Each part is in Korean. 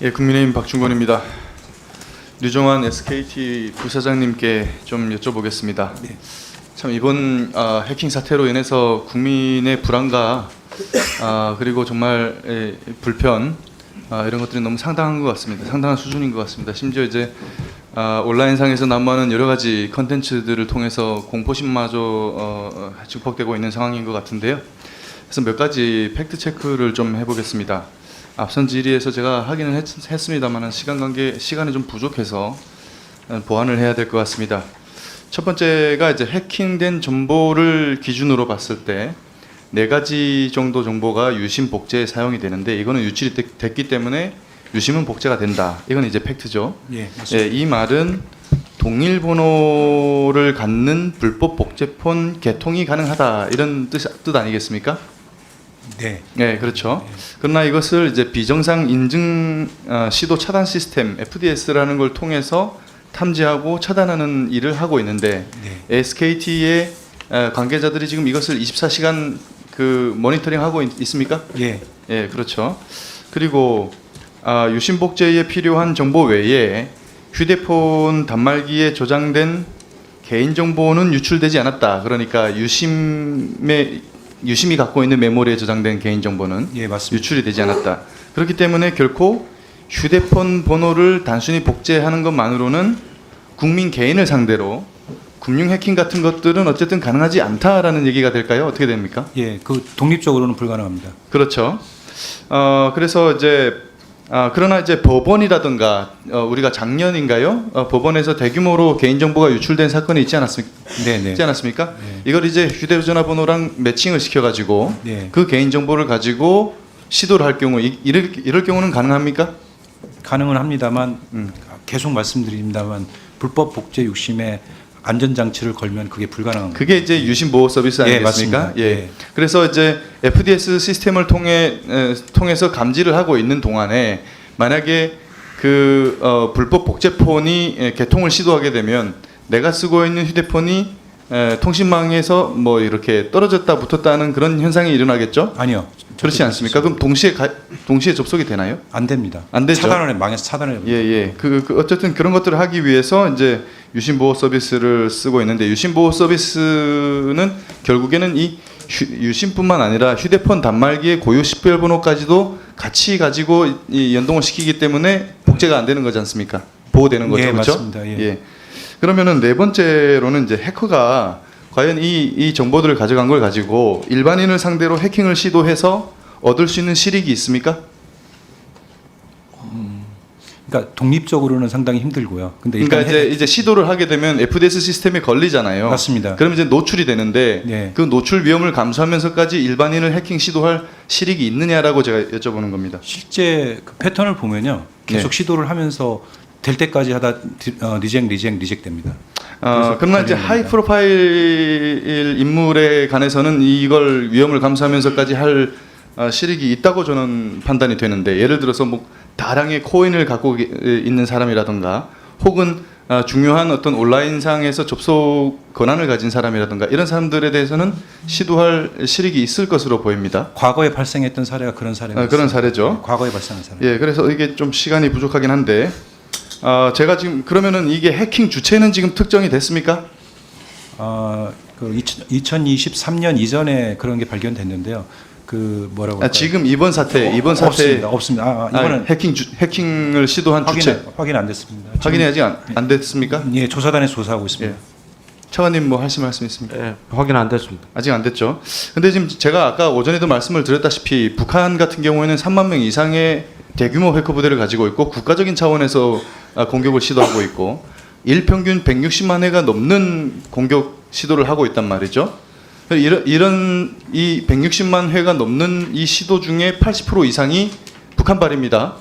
예, 국민의힘 박준권입니다. 류정환 SKT 부사장님께 좀 여쭤보겠습니다. 네. 참 이번 해킹 사태로 인해서 국민의 불안과 그리고 정말 불편 이런 것들이 너무 상당한 것 같습니다. 상당한 수준인 것 같습니다. 심지어 이제 온라인상에서 난무하는 여러 가지 컨텐츠들을 통해서 공포심마저 증폭되고 있는 상황인 것 같은데요. 그래서 몇 가지 팩트 체크를 좀 해보겠습니다. 앞선 질의에서 제가 하기는 했습니다만 시간이 좀 부족해서 보완을 해야 될 것 같습니다. 첫 번째가 이제 해킹된 정보를 기준으로 봤을 때 4가지 정도 정보가 유심 복제에 사용이 되는데 이거는 유출이 됐기 때문에 유심은 복제가 된다. 이건 이제 팩트죠. 예, 맞습니다. 예, 이 말은 동일 번호를 갖는 불법 복제폰 개통이 가능하다 이런 뜻 아니겠습니까? 네. 네, 그렇죠. 그러나 이것을 이제 비정상 인증 시도 차단 시스템 FDS라는 걸 통해서 탐지하고 차단하는 일을 하고 있는데 네. SKT의 관계자들이 지금 이것을 24시간 그 모니터링하고 있습니까? 예. 예, 그렇죠. 그리고 유심 복제에 필요한 정보 외에 휴대폰 단말기에 저장된 개인 정보는 유출되지 않았다. 그러니까 유심이 갖고 있는 메모리에 저장된 개인 정보는 예, 맞습니다. 유출이 되지 않았다. 그렇기 때문에 결코 휴대폰 번호를 단순히 복제하는 것만으로는 국민 개인을 상대로 금융 해킹 같은 것들은 어쨌든 가능하지 않다라는 얘기가 될까요? 어떻게 됩니까? 예, 그 독립적으로는 불가능합니다. 그렇죠. 그래서 이제 그러나 이제 법원이라든가 우리가 작년인가요? 법원에서 대규모로 개인 정보가 유출된 사건이 있지 않았습니까? 네. 이걸 이제 휴대전화 번호랑 매칭을 시켜가지고 네. 그 개인 정보를 가지고 시도를 할 경우 이럴 경우는 가능합니까? 가능은 합니다만 계속 말씀드립니다만 불법 복제 유심에 안전장치를 걸면 그게 불가능합니다. 그게 이제 유심 보호 서비스 예, 아니겠습니까? 맞습니다. 예. 예. 그래서 이제 FDS 시스템을 통해서 감지를 하고 있는 동안에 만약에 그 불법 복제폰이 개통을 시도하게 되면 내가 쓰고 있는 휴대폰이 통신망에서 뭐 이렇게 떨어졌다 붙었다는 그런 현상이 일어나겠죠? 아니요. 그렇지 않습니까? 그럼 동시에 접속이 되나요? 안 됩니다. 안 되죠. 망해서 차단을 해요. 예. 어쨌든 그런 것들을 하기 위해서 이제 유심 보호 서비스를 쓰고 있는데 유심 보호 서비스는 결국에는 이 유심뿐만 아니라 휴대폰 단말기의 고유 식별번호까지도 같이 가지고 이 연동을 시키기 때문에 복제가 안 되는 거지 않습니까? 보호되는 거죠, 예, 그렇죠? 맞습니다. 예. 그러면은 네 번째로는 이제 해커가 과연 이 정보들을 가져간 걸 가지고 일반인을 상대로 해킹을 시도해서 얻을 수 있는 실익이 있습니까? 그러니까 독립적으로는 상당히 힘들고요. 근데 그러니까 이제 시도를 하게 되면 FDS 시스템에 걸리잖아요. 맞습니다. 그럼 이제 노출이 되는데 네. 그 노출 위험을 감수하면서까지 일반인을 해킹 시도할 실익이 있느냐라고 제가 여쭤보는 겁니다. 실제 그 패턴을 보면요. 계속 네. 시도를 하면서 될 때까지 하다 리젝 됩니다. 그러나 이제 하이 프로파일 인물에 관해서는 이걸 위험을 감수하면서까지 할 실익이 있다고 저는 판단이 되는데 예를 들어서 뭐 다량의 코인을 갖고 있는 사람이라든가 혹은 중요한 어떤 온라인상에서 접속 권한을 가진 사람이라든가 이런 사람들에 대해서는 시도할 실익이 있을 것으로 보입니다. 과거에 발생했던 사례가 그런 사례입니다. 그런 사례죠. 과거에 발생한 사례. 예, 그래서 이게 좀 시간이 부족하긴 한데 제가 지금 그러면은 이게 해킹 주체는 지금 특정이 됐습니까? 그 2023년 이전에 그런 게 발견됐는데요. 그 뭐라고 할까요? 지금 이번 사태 없습니다. 이거는 해킹을 시도한 주체 확인 안 됐습니다. 확인이 아직 안 됐습니까? 예, 조사단에서 조사하고 있습니다. 예. 차관님 뭐 하실 말씀 있습니까? 예, 확인 안 됐습니다. 아직 안 됐죠. 근데 지금 제가 아까 오전에도 말씀을 드렸다시피 북한 같은 경우에는 3만 명 이상의 대규모 해커 부대를 가지고 있고 국가적인 차원에서 공격을 시도하고 있고 일평균 160만 회가 넘는 공격 시도를 하고 있단 말이죠. 이런 이 160만 회가 넘는 이 시도 중에 80% 이상이 북한발입니다.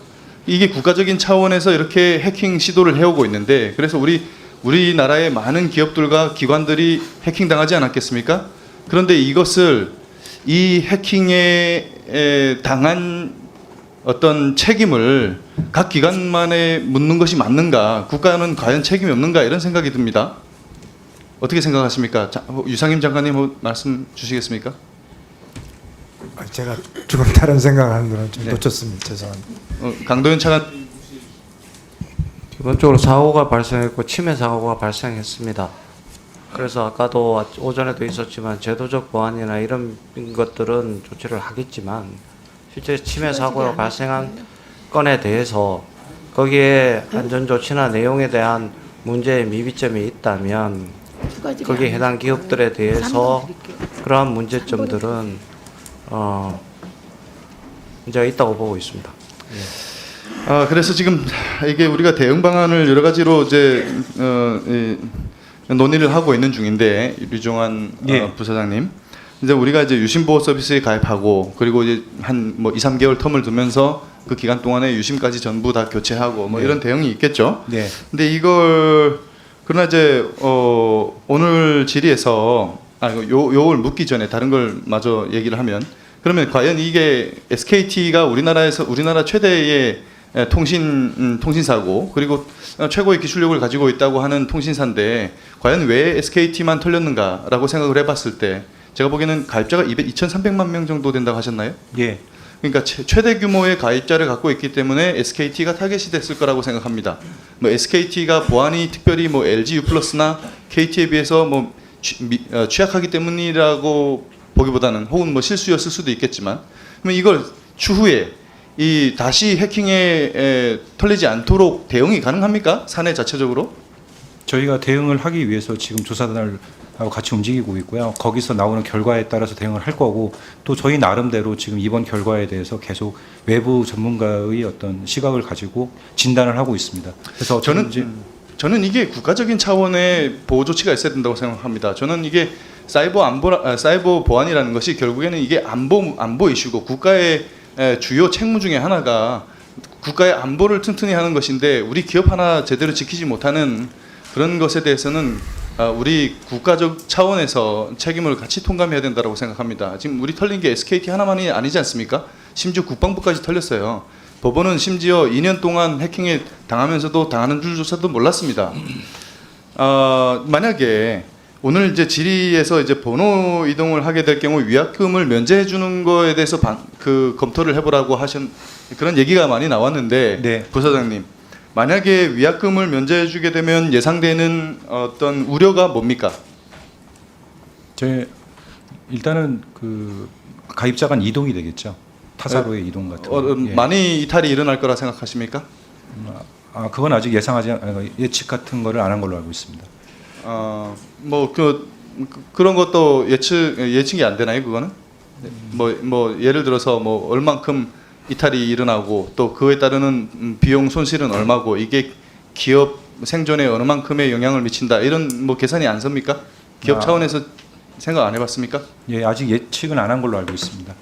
이게 국가적인 차원에서 이렇게 해킹 시도를 해오고 있는데 그래서 우리나라의 많은 기업들과 기관들이 해킹당하지 않았겠습니까? 그런데 이것을 이 해킹에 당한 어떤 책임을 각 기관만에 묻는 것이 맞는가? 국가는 과연 책임이 없는가? 이런 생각이 듭니다. 어떻게 생각하십니까? 유상임 장관님 말씀 주시겠습니까? 제가 조금 다른 생각하는 거는 좀 네. 놓쳤습니다. 죄송합니다. 강도현 차관 기본적으로 사고가 발생했고 침해 사고가 발생했습니다. 그래서 아까도 오전에도 있었지만 제도적 보완이나 이런 것들은 조치를 하겠지만 실제 침해 사고가 발생한 건에 대해서 거기에 안전조치나 내용에 대한 문제의 미비점이 있다면 거기에 해당 기업들에 대해서 그러한 문제점들은 문제가 있다고 보고 있습니다. 그래서 지금 이게 우리가 대응 방안을 여러 가지로 이제 논의를 하고 있는 중인데 류종환 예. 부사장님, 이제 우리가 이제 유심보호 서비스에 가입하고 그리고 이제 한 뭐 2, 3개월 텀을 두면서 그 기간 동안에 유심까지 전부 다 교체하고 뭐 네. 이런 대응이 있겠죠. 네. 근데 이걸 그러나 이제 오늘 질의에서 요걸 묻기 전에 다른 걸 마저 얘기를 하면, 그러면 과연 이게 SKT가 우리나라 최대의 통신사고 그리고 최고의 기술력을 가지고 있다고 하는 통신사인데 과연 왜 SKT만 털렸는가라고 생각을 해봤을 때 제가 보기에는 가입자가 2,300만 명 정도 된다고 하셨나요? 예. 그러니까 최대 규모의 가입자를 갖고 있기 때문에 SKT가 타겟이 됐을 거라고 생각합니다. 뭐 SKT가 보안이 특별히 뭐 LG U+나 KT에 비해서 뭐 취약하기 때문이라고 보기보다는, 혹은 뭐 실수였을 수도 있겠지만, 그러면 이걸 추후에 이 다시 해킹에 털리지 않도록 대응이 가능합니까? 사내 자체적으로? 저희가 대응을 하기 위해서 지금 조사단을 하고 같이 움직이고 있고요. 거기서 나오는 결과에 따라서 대응을 할 거고, 또 저희 나름대로 지금 이번 결과에 대해서 계속 외부 전문가의 어떤 시각을 가지고 진단을 하고 있습니다. 그래서 저는 이게 국가적인 차원의 보호 조치가 있어야 된다고 생각합니다. 저는 이게 사이버 보안이라는 것이 결국에는 이게 안보 이슈고, 국가의 주요 책무 중에 하나가 국가의 안보를 튼튼히 하는 것인데, 우리 기업 하나 제대로 지키지 못하는 그런 것에 대해서는 우리 국가적 차원에서 책임을 같이 통감해야 된다고 생각합니다. 지금 우리 털린 게 SKT 하나만이 아니지 않습니까? 심지어 국방부까지 털렸어요. 법원은 심지어 2년 동안 해킹에 당하면서도 당하는 줄조차도 몰랐습니다. 만약에 오늘 이제 질의에서 이제 번호 이동을 하게 될 경우 위약금을 면제해 주는 거에 대해서 검토를 해보라고 하신 그런 얘기가 많이 나왔는데, 네. 부사장님, 만약에 위약금을 면제해 주게 되면 예상되는 어떤 우려가 뭡니까? 일단은 그 가입자 간 이동이 되겠죠. 타사로의 이동 같은 거. 예. 많이 이탈이 일어날 거라 생각하십니까? 그건 아직 예측 같은 거를 안 한 걸로 알고 있습니다. 뭐 그런 것도 예측이 안 되나요, 그거는? 뭐 예를 들어서 뭐 얼만큼 이탈이 일어나고 또 그에 따르는 비용 손실은 얼마고 이게 기업 생존에 어느 만큼의 영향을 미친다, 이런 뭐 계산이 안 섭니까? 기업 차원에서 생각 안 해봤습니까? 예, 아직 예측은 안 한 걸로 알고 있습니다.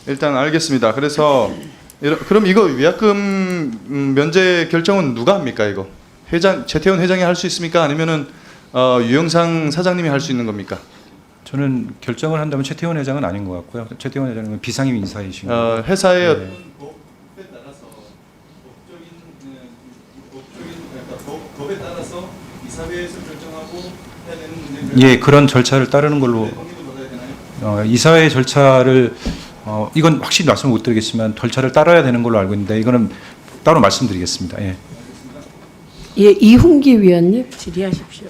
일단 알겠습니다. 그래서 그럼 이거 위약금 면제 결정은 누가 합니까? 이거 최태원 회장이 할 수 있습니까? 아니면은 유영상 사장님이 할 수 있는 겁니까? 저는 결정을 한다면 최태원 회장은 아닌 것 같고요. 최태원 회장은 비상임 인사이신 거고. 회사의 법에 따라서 이사회에서 결정하고 해야 되는 문제인가요? 예, 그런 절차를 따르는 걸로. 이사회 절차를 이건 확실히 말씀을 못 드리겠지만 절차를 따라야 되는 걸로 알고 있는데, 이거는 따로 말씀드리겠습니다. 예. 예, 이훈기 위원님 질의하십시오.